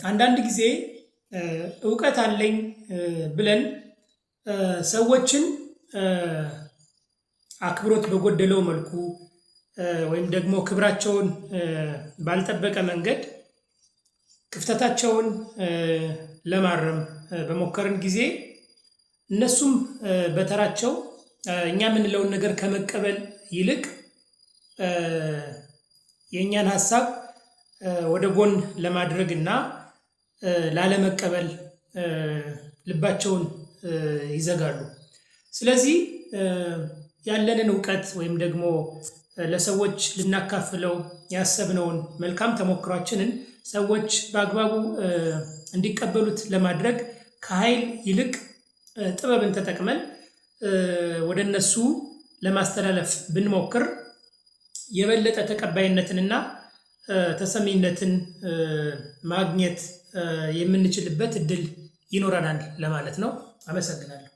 አንዳንድ ጊዜ እውቀት አለኝ ብለን ሰዎችን አክብሮት በጎደለው መልኩ ወይም ደግሞ ክብራቸውን ባልጠበቀ መንገድ ክፍተታቸውን ለማረም በሞከርን ጊዜ እነሱም በተራቸው እኛ የምንለውን ነገር ከመቀበል ይልቅ የእኛን ሀሳብ ወደ ጎን ለማድረግ እና ላለመቀበል ልባቸውን ይዘጋሉ። ስለዚህ ያለንን እውቀት ወይም ደግሞ ለሰዎች ልናካፍለው ያሰብነውን መልካም ተሞክሯችንን ሰዎች በአግባቡ እንዲቀበሉት ለማድረግ ከኃይል ይልቅ ጥበብን ተጠቅመን ወደ እነሱ ለማስተላለፍ ብንሞክር የበለጠ ተቀባይነትንና ተሰሚነትን ማግኘት የምንችልበት እድል ይኖረናል ለማለት ነው። አመሰግናለሁ።